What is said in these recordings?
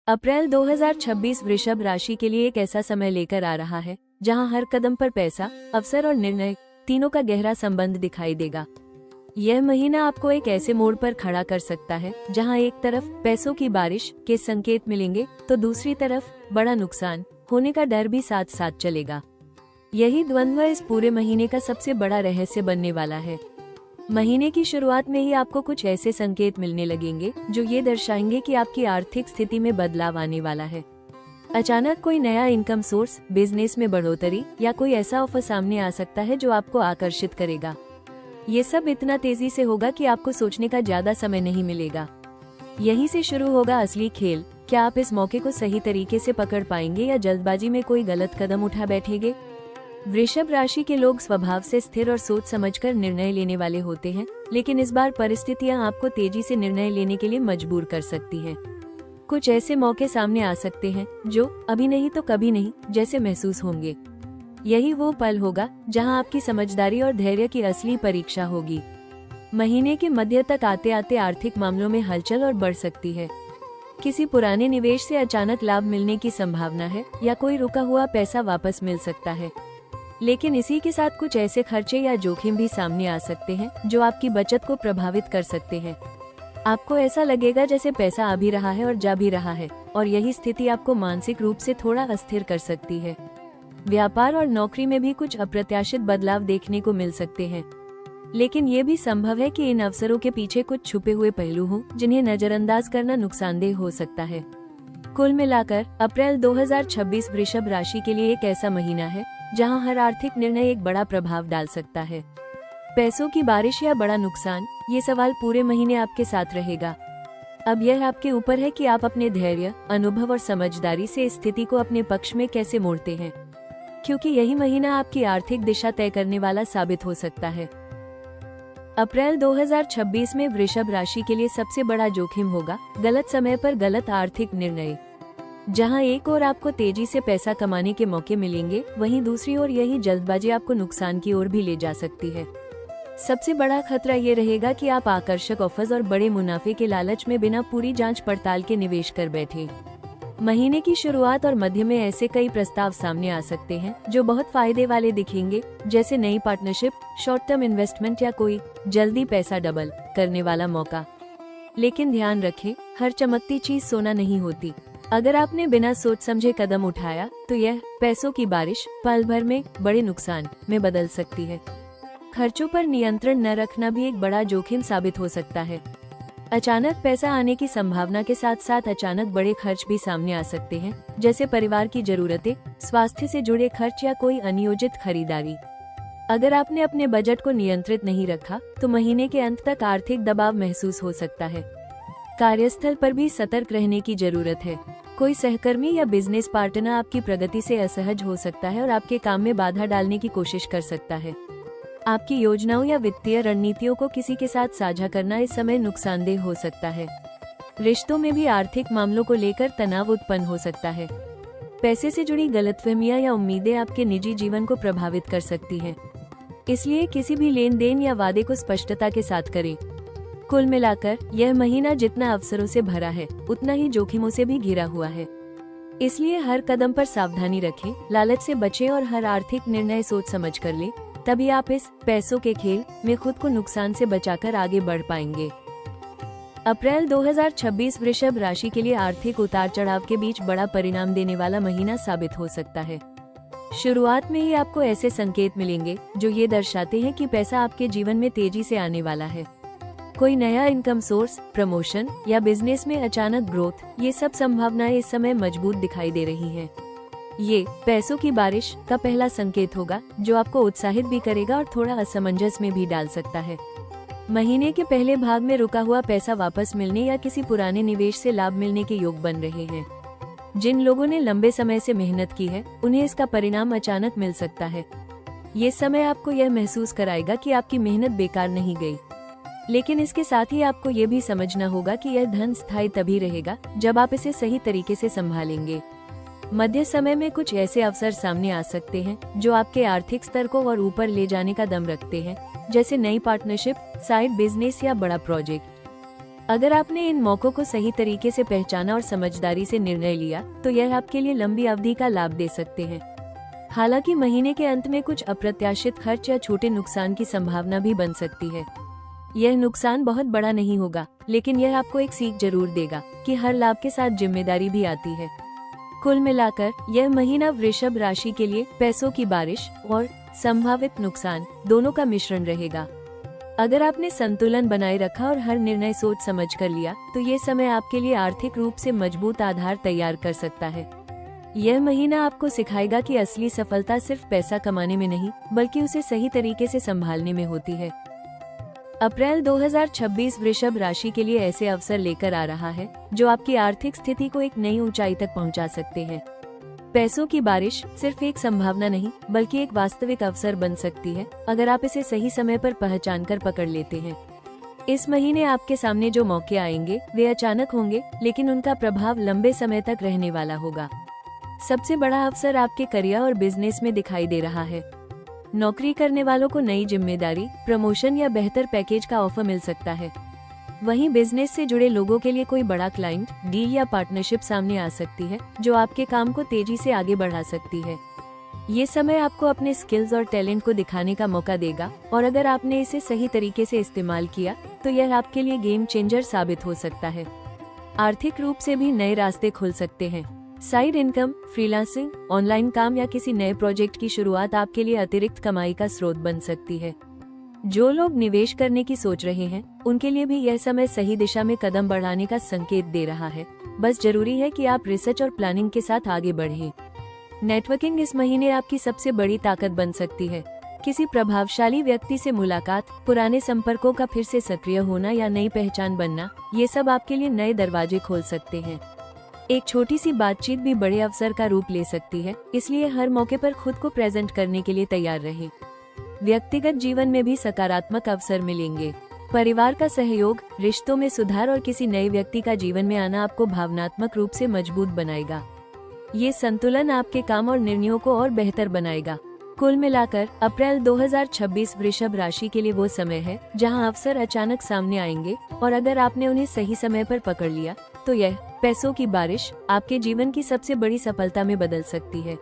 अप्रैल 2026 वृषभ राशि के लिए एक ऐसा समय लेकर आ रहा है जहां हर कदम पर पैसा, अवसर और निर्णय तीनों का गहरा संबंध दिखाई देगा। यह महीना आपको एक ऐसे मोड़ पर खड़ा कर सकता है जहां एक तरफ पैसों की बारिश के संकेत मिलेंगे तो दूसरी तरफ बड़ा नुकसान होने का डर भी साथ साथ चलेगा। यही द्वंद्व इस पूरे महीने का सबसे बड़ा रहस्य बनने वाला है। महीने की शुरुआत में ही आपको कुछ ऐसे संकेत मिलने लगेंगे जो ये दर्शाएंगे कि आपकी आर्थिक स्थिति में बदलाव आने वाला है। अचानक कोई नया इनकम सोर्स, बिजनेस में बढ़ोतरी या कोई ऐसा ऑफर सामने आ सकता है जो आपको आकर्षित करेगा। ये सब इतना तेजी से होगा कि आपको सोचने का ज्यादा समय नहीं मिलेगा। यहीं से शुरू होगा असली खेल। क्या आप इस मौके को सही तरीके से पकड़ पाएंगे या जल्दबाजी में कोई गलत कदम उठा बैठेंगे? वृषभ राशि के लोग स्वभाव से स्थिर और सोच समझकर निर्णय लेने वाले होते हैं, लेकिन इस बार परिस्थितियां आपको तेजी से निर्णय लेने के लिए मजबूर कर सकती हैं। कुछ ऐसे मौके सामने आ सकते हैं जो अभी नहीं तो कभी नहीं जैसे महसूस होंगे। यही वो पल होगा जहां आपकी समझदारी और धैर्य की असली परीक्षा होगी। महीने के मध्य तक आते आते आर्थिक मामलों में हलचल और बढ़ सकती है। किसी पुराने निवेश से अचानक लाभ मिलने की संभावना है या कोई रुका हुआ पैसा वापस मिल सकता है। लेकिन इसी के साथ कुछ ऐसे खर्चे या जोखिम भी सामने आ सकते हैं जो आपकी बचत को प्रभावित कर सकते हैं। आपको ऐसा लगेगा जैसे पैसा आ भी रहा है और जा भी रहा है, और यही स्थिति आपको मानसिक रूप से थोड़ा अस्थिर कर सकती है। व्यापार और नौकरी में भी कुछ अप्रत्याशित बदलाव देखने को मिल सकते हैं, लेकिन ये भी संभव है कि इन अवसरों के पीछे कुछ छुपे हुए पहलू हों जिन्हें नजरअंदाज करना नुकसानदेह हो सकता है। कुल मिलाकर अप्रैल 2026 वृषभ राशि के लिए एक ऐसा महीना है जहां हर आर्थिक निर्णय एक बड़ा प्रभाव डाल सकता है। पैसों की बारिश या बड़ा नुकसान, ये सवाल पूरे महीने आपके साथ रहेगा। अब यह आपके ऊपर है कि आप अपने धैर्य, अनुभव और समझदारी से इस स्थिति को अपने पक्ष में कैसे मोड़ते हैं, क्योंकि यही महीना आपकी आर्थिक दिशा तय करने वाला साबित हो सकता है। अप्रैल 2026 में वृषभ राशि के लिए सबसे बड़ा जोखिम होगा गलत समय पर गलत आर्थिक निर्णय। जहां एक ओर आपको तेजी से पैसा कमाने के मौके मिलेंगे, वहीं दूसरी ओर यही जल्दबाजी आपको नुकसान की ओर भी ले जा सकती है। सबसे बड़ा खतरा ये रहेगा कि आप आकर्षक ऑफर्स और बड़े मुनाफे के लालच में बिना पूरी जांच पड़ताल के निवेश कर बैठे। महीने की शुरुआत और मध्य में ऐसे कई प्रस्ताव सामने आ सकते हैं जो बहुत फायदे वाले दिखेंगे, जैसे नई पार्टनरशिप, शॉर्ट टर्म इन्वेस्टमेंट या कोई जल्दी पैसा डबल करने वाला मौका। लेकिन ध्यान रखें, हर चमकती चीज सोना नहीं होती। अगर आपने बिना सोच समझे कदम उठाया तो यह पैसों की बारिश पल भर में बड़े नुकसान में बदल सकती है। खर्चों पर नियंत्रण न रखना भी एक बड़ा जोखिम साबित हो सकता है। अचानक पैसा आने की संभावना के साथ साथ अचानक बड़े खर्च भी सामने आ सकते हैं, जैसे परिवार की जरूरतें, स्वास्थ्य से जुड़े खर्च या कोई अनियोजित खरीदारी। अगर आपने अपने बजट को नियंत्रित नहीं रखा तो महीने के अंत तक आर्थिक दबाव महसूस हो सकता है। कार्यस्थल पर भी सतर्क रहने की जरूरत है। कोई सहकर्मी या बिजनेस पार्टनर आपकी प्रगति से असहज हो सकता है और आपके काम में बाधा डालने की कोशिश कर सकता है। आपकी योजनाओं या वित्तीय रणनीतियों को किसी के साथ साझा करना इस समय नुकसानदेह हो सकता है। रिश्तों में भी आर्थिक मामलों को लेकर तनाव उत्पन्न हो सकता है। पैसे से जुड़ी गलतफहमियां या उम्मीदें आपके निजी जीवन को प्रभावित कर सकती हैं। इसलिए किसी भी लेन देन या वादे को स्पष्टता के साथ करें। कुल मिलाकर यह महीना जितना अवसरों से भरा है, उतना ही जोखिमों से भी घिरा हुआ है। इसलिए हर कदम पर सावधानी रखें, लालच से बचें और हर आर्थिक निर्णय सोच समझ कर लें। तभी आप इस पैसों के खेल में खुद को नुकसान से बचाकर आगे बढ़ पाएंगे। अप्रैल 2026 वृषभ राशि के लिए आर्थिक उतार चढ़ाव के बीच बड़ा परिणाम देने वाला महीना साबित हो सकता है। शुरुआत में ही आपको ऐसे संकेत मिलेंगे जो ये दर्शाते हैं कि पैसा आपके जीवन में तेजी से आने वाला है। कोई नया इनकम सोर्स, प्रमोशन या बिजनेस में अचानक ग्रोथ, ये सब संभावनाएं इस समय मजबूत दिखाई दे रही हैं। ये पैसों की बारिश का पहला संकेत होगा जो आपको उत्साहित भी करेगा और थोड़ा असमंजस में भी डाल सकता है। महीने के पहले भाग में रुका हुआ पैसा वापस मिलने या किसी पुराने निवेश से लाभ मिलने के योग बन रहे हैं। जिन लोगों ने लंबे समय से मेहनत की है, उन्हें इसका परिणाम अचानक मिल सकता है। ये समय आपको यह महसूस कराएगा कि आपकी मेहनत बेकार नहीं गई, लेकिन इसके साथ ही आपको ये भी समझना होगा कि यह धन स्थायी तभी रहेगा जब आप इसे सही तरीके से संभालेंगे। मध्य समय में कुछ ऐसे अवसर सामने आ सकते हैं जो आपके आर्थिक स्तर को और ऊपर ले जाने का दम रखते हैं, जैसे नई पार्टनरशिप, साइड बिजनेस या बड़ा प्रोजेक्ट। अगर आपने इन मौकों को सही तरीके से पहचाना और समझदारी से निर्णय लिया तो यह आपके लिए लंबी अवधि का लाभ दे सकते हैं। हालांकि महीने के अंत में कुछ अप्रत्याशित खर्च या छोटे नुकसान की संभावना भी बन सकती है। यह नुकसान बहुत बड़ा नहीं होगा, लेकिन यह आपको एक सीख जरूर देगा कि हर लाभ के साथ जिम्मेदारी भी आती है। कुल मिलाकर यह महीना वृषभ राशि के लिए पैसों की बारिश और संभावित नुकसान दोनों का मिश्रण रहेगा। अगर आपने संतुलन बनाए रखा और हर निर्णय सोच समझ कर लिया तो ये समय आपके लिए आर्थिक रूप से मजबूत आधार तैयार कर सकता है। यह महीना आपको सिखाएगा कि असली सफलता सिर्फ पैसा कमाने में नहीं, बल्कि उसे सही तरीके से संभालने में होती है। अप्रैल 2026 वृषभ राशि के लिए ऐसे अवसर लेकर आ रहा है जो आपकी आर्थिक स्थिति को एक नई ऊंचाई तक पहुंचा सकते हैं। पैसों की बारिश सिर्फ एक संभावना नहीं, बल्कि एक वास्तविक अवसर बन सकती है अगर आप इसे सही समय पर पहचान कर पकड़ लेते हैं। इस महीने आपके सामने जो मौके आएंगे वे अचानक होंगे, लेकिन उनका प्रभाव लंबे समय तक रहने वाला होगा। सबसे बड़ा अवसर आपके करियर और बिजनेस में दिखाई दे रहा है। नौकरी करने वालों को नई जिम्मेदारी, प्रमोशन या बेहतर पैकेज का ऑफर मिल सकता है। वहीं बिजनेस से जुड़े लोगों के लिए कोई बड़ा क्लाइंट डील या पार्टनरशिप सामने आ सकती है जो आपके काम को तेजी से आगे बढ़ा सकती है। ये समय आपको अपने स्किल्स और टैलेंट को दिखाने का मौका देगा और अगर आपने इसे सही तरीके से इस्तेमाल किया तो यह आपके लिए गेम चेंजर साबित हो सकता है। आर्थिक रूप से भी नए रास्ते खुल सकते हैं। साइड इनकम, फ्रीलांसिंग, ऑनलाइन काम या किसी नए प्रोजेक्ट की शुरुआत आपके लिए अतिरिक्त कमाई का स्रोत बन सकती है। जो लोग निवेश करने की सोच रहे हैं उनके लिए भी यह समय सही दिशा में कदम बढ़ाने का संकेत दे रहा है। बस जरूरी है कि आप रिसर्च और प्लानिंग के साथ आगे बढ़ें। नेटवर्किंग इस महीने आपकी सबसे बड़ी ताकत बन सकती है। किसी प्रभावशाली व्यक्ति से मुलाकात, पुराने संपर्कों का फिर से सक्रिय होना या नई पहचान बनना, ये सब आपके लिए नए दरवाजे खोल सकते हैं। एक छोटी सी बातचीत भी बड़े अवसर का रूप ले सकती है, इसलिए हर मौके पर खुद को प्रेजेंट करने के लिए तैयार रहें। व्यक्तिगत जीवन में भी सकारात्मक अवसर मिलेंगे। परिवार का सहयोग, रिश्तों में सुधार और किसी नए व्यक्ति का जीवन में आना आपको भावनात्मक रूप से मजबूत बनाएगा। ये संतुलन आपके काम और निर्णयों को और बेहतर बनाएगा। कुल मिलाकर अप्रैल 2026 वृषभ राशि के लिए वो समय है जहां अवसर अचानक सामने आएंगे और अगर आपने उन्हें सही समय पर पकड़ लिया तो यह पैसों की बारिश आपके जीवन की सबसे बड़ी सफलता में बदल सकती है।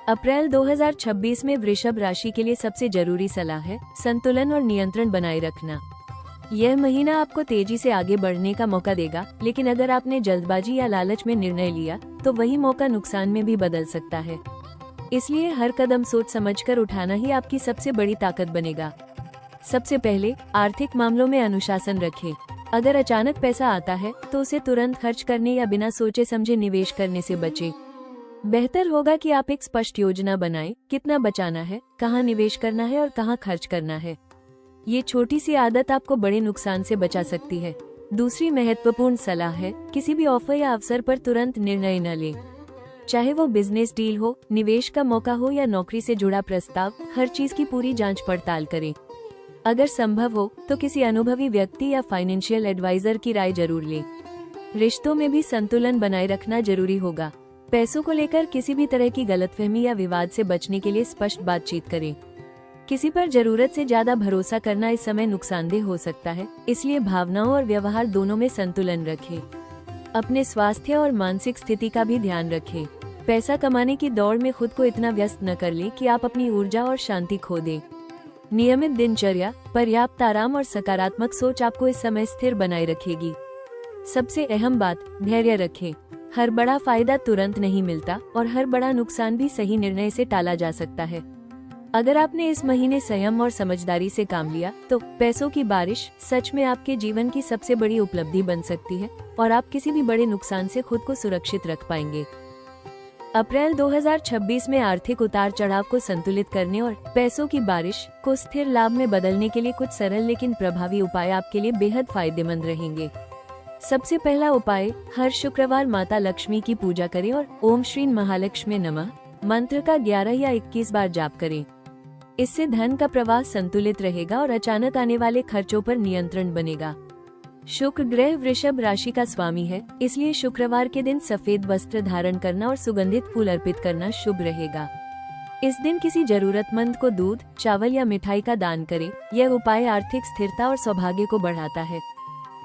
अप्रैल 2026 में वृषभ राशि के लिए सबसे जरूरी सलाह है संतुलन और नियंत्रण बनाए रखना। यह महीना आपको तेजी से आगे बढ़ने का मौका देगा, लेकिन अगर आपने जल्दबाजी या लालच में निर्णय लिया तो वही मौका नुकसान में भी बदल सकता है। इसलिए हर कदम सोच समझकर उठाना ही आपकी सबसे बड़ी ताकत बनेगा। सबसे पहले आर्थिक मामलों में अनुशासन रखें। अगर अचानक पैसा आता है तो उसे तुरंत खर्च करने या बिना सोचे समझे निवेश करने से बचें। बेहतर होगा कि आप एक स्पष्ट योजना बनाएं, कितना बचाना है, कहां निवेश करना है और कहां खर्च करना है। ये छोटी सी आदत आपको बड़े नुकसान से बचा सकती है। दूसरी महत्वपूर्ण सलाह है, किसी भी ऑफर या अवसर पर तुरंत निर्णय न लें। चाहे वो बिजनेस डील हो, निवेश का मौका हो या नौकरी से जुड़ा प्रस्ताव, हर चीज की पूरी जांच पड़ताल करें। अगर संभव हो तो किसी अनुभवी व्यक्ति या फाइनेंशियल एडवाइजर की राय जरूर लें। रिश्तों में भी संतुलन बनाए रखना जरूरी होगा। पैसों को लेकर किसी भी तरह की गलतफहमी या विवाद से बचने के लिए स्पष्ट बातचीत करें। किसी पर जरूरत से ज्यादा भरोसा करना इस समय नुकसानदेह हो सकता है, इसलिए भावनाओं और व्यवहार दोनों में संतुलन रखें। अपने स्वास्थ्य और मानसिक स्थिति का भी ध्यान रखें। पैसा कमाने की दौड़ में खुद को इतना व्यस्त न कर लें कि आप अपनी ऊर्जा और शांति खो दें। नियमित दिनचर्या, पर्याप्त आराम और सकारात्मक सोच आपको इस समय स्थिर बनाए रखेगी। सबसे अहम बात, धैर्य रखें। हर बड़ा फायदा तुरंत नहीं मिलता और हर बड़ा नुकसान भी सही निर्णय से टाला जा सकता है। अगर आपने इस महीने संयम और समझदारी से काम लिया तो पैसों की बारिश सच में आपके जीवन की सबसे बड़ी उपलब्धि बन सकती है और आप किसी भी बड़े नुकसान से खुद को सुरक्षित रख पाएंगे। अप्रैल 2026 में आर्थिक उतार चढ़ाव को संतुलित करने और पैसों की बारिश को स्थिर लाभ में बदलने के लिए कुछ सरल लेकिन प्रभावी उपाय आपके लिए बेहद फायदेमंद रहेंगे। सबसे पहला उपाय, हर शुक्रवार माता लक्ष्मी की पूजा करें और ओम श्री महालक्ष्मी नमः मंत्र का 11 या 21 बार जाप करें। इससे धन का प्रवाह संतुलित रहेगा और अचानक आने वाले खर्चों पर नियंत्रण बनेगा। शुक्र ग्रह वृषभ राशि का स्वामी है, इसलिए शुक्रवार के दिन सफेद वस्त्र धारण करना और सुगंधित फूल अर्पित करना शुभ रहेगा। इस दिन किसी जरूरतमंद को दूध, चावल या मिठाई का दान करें। यह उपाय आर्थिक स्थिरता और सौभाग्य को बढ़ाता है।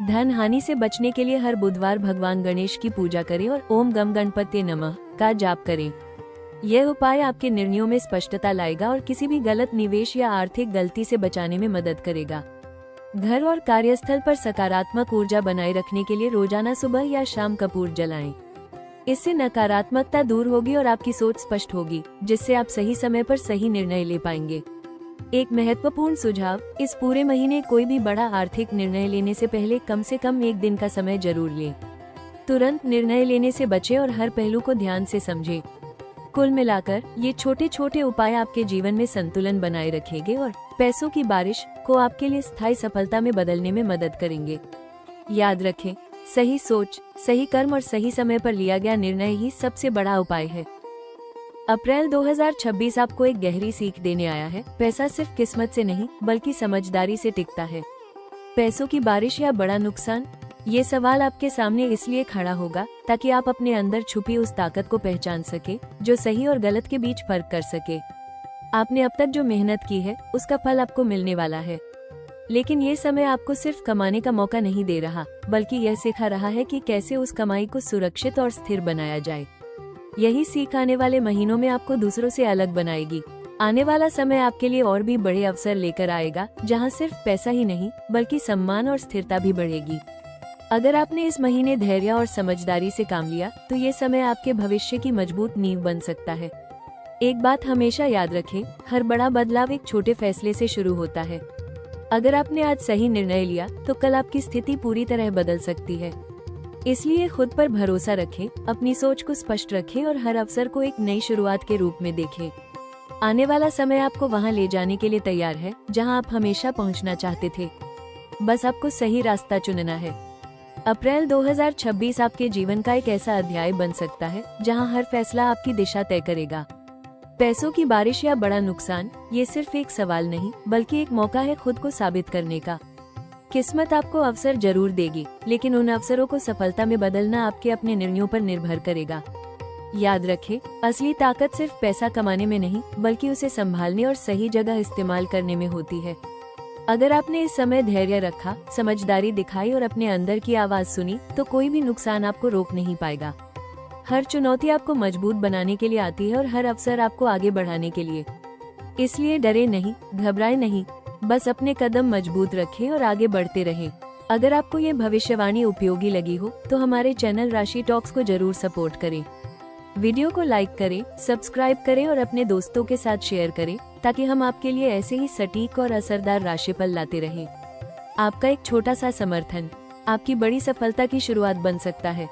धन हानि से बचने के लिए हर बुधवार भगवान गणेश की पूजा करें और ओम गम गणपते नमः का जाप करें। यह उपाय आपके निर्णयों में स्पष्टता लाएगा और किसी भी गलत निवेश या आर्थिक गलती से बचाने में मदद करेगा। घर और कार्यस्थल पर सकारात्मक ऊर्जा बनाए रखने के लिए रोजाना सुबह या शाम कपूर जलाएं। इससे नकारात्मकता दूर होगी और आपकी सोच स्पष्ट होगी, जिससे आप सही समय पर सही निर्णय ले पाएंगे। एक महत्वपूर्ण सुझाव, इस पूरे महीने कोई भी बड़ा आर्थिक निर्णय लेने से पहले कम से कम एक दिन का समय जरूर लें। तुरंत निर्णय लेने से बचें और हर पहलू को ध्यान से समझें। कुल मिलाकर ये छोटे छोटे उपाय आपके जीवन में संतुलन बनाए रखेंगे और पैसों की बारिश को आपके लिए स्थायी सफलता में बदलने में मदद करेंगे। याद रखें, सही सोच, सही कर्म और सही समय पर लिया गया निर्णय ही सबसे बड़ा उपाय है। अप्रैल 2026 आपको एक गहरी सीख देने आया है। पैसा सिर्फ किस्मत से नहीं बल्कि समझदारी से टिकता है। पैसों की बारिश या बड़ा नुकसान, ये सवाल आपके सामने इसलिए खड़ा होगा ताकि आप अपने अंदर छुपी उस ताकत को पहचान सके जो सही और गलत के बीच फर्क कर सके। आपने अब तक जो मेहनत की है उसका फल आपको मिलने वाला है, लेकिन ये समय आपको सिर्फ कमाने का मौका नहीं दे रहा बल्कि यह सिखा रहा है कि कैसे उस कमाई को सुरक्षित और स्थिर बनाया जाए। यही सीख आने वाले महीनों में आपको दूसरों से अलग बनाएगी। आने वाला समय आपके लिए और भी बड़े अवसर लेकर आएगा, जहां सिर्फ पैसा ही नहीं बल्कि सम्मान और स्थिरता भी बढ़ेगी। अगर आपने इस महीने धैर्य और समझदारी से काम लिया तो ये समय आपके भविष्य की मजबूत नींव बन सकता है। एक बात हमेशा याद रखें, हर बड़ा बदलाव एक छोटे फैसले से शुरू होता है। अगर आपने आज सही निर्णय लिया तो कल आपकी स्थिति पूरी तरह बदल सकती है। इसलिए खुद पर भरोसा रखें, अपनी सोच को स्पष्ट रखें और हर अवसर को एक नई शुरुआत के रूप में देखें। आने वाला समय आपको वहां ले जाने के लिए तैयार है जहां आप हमेशा पहुंचना चाहते थे। बस आपको सही रास्ता चुनना है। अप्रैल 2026 आपके जीवन का एक ऐसा अध्याय बन सकता है जहां हर फैसला आपकी दिशा तय करेगा। पैसों की बारिश या बड़ा नुकसान, ये सिर्फ एक सवाल नहीं बल्कि एक मौका है खुद को साबित करने का। किस्मत आपको अवसर जरूर देगी, लेकिन उन अवसरों को सफलता में बदलना आपके अपने निर्णयों पर निर्भर करेगा। याद रखें, असली ताकत सिर्फ पैसा कमाने में नहीं बल्कि उसे संभालने और सही जगह इस्तेमाल करने में होती है। अगर आपने इस समय धैर्य रखा, समझदारी दिखाई और अपने अंदर की आवाज सुनी तो कोई भी नुकसान आपको रोक नहीं पाएगा। हर चुनौती आपको मजबूत बनाने के लिए आती है और हर अवसर आपको आगे बढ़ाने के लिए। इसलिए डरे नहीं, घबराए नहीं, बस अपने कदम मजबूत रखें और आगे बढ़ते रहें। अगर आपको ये भविष्यवाणी उपयोगी लगी हो तो हमारे चैनल राशि टॉक्स को जरूर सपोर्ट करें। वीडियो को लाइक करें, सब्सक्राइब करें और अपने दोस्तों के साथ शेयर करें ताकि हम आपके लिए ऐसे ही सटीक और असरदार राशिफल लाते रहें। आपका एक छोटा सा समर्थन आपकी बड़ी सफलता की शुरुआत बन सकता है।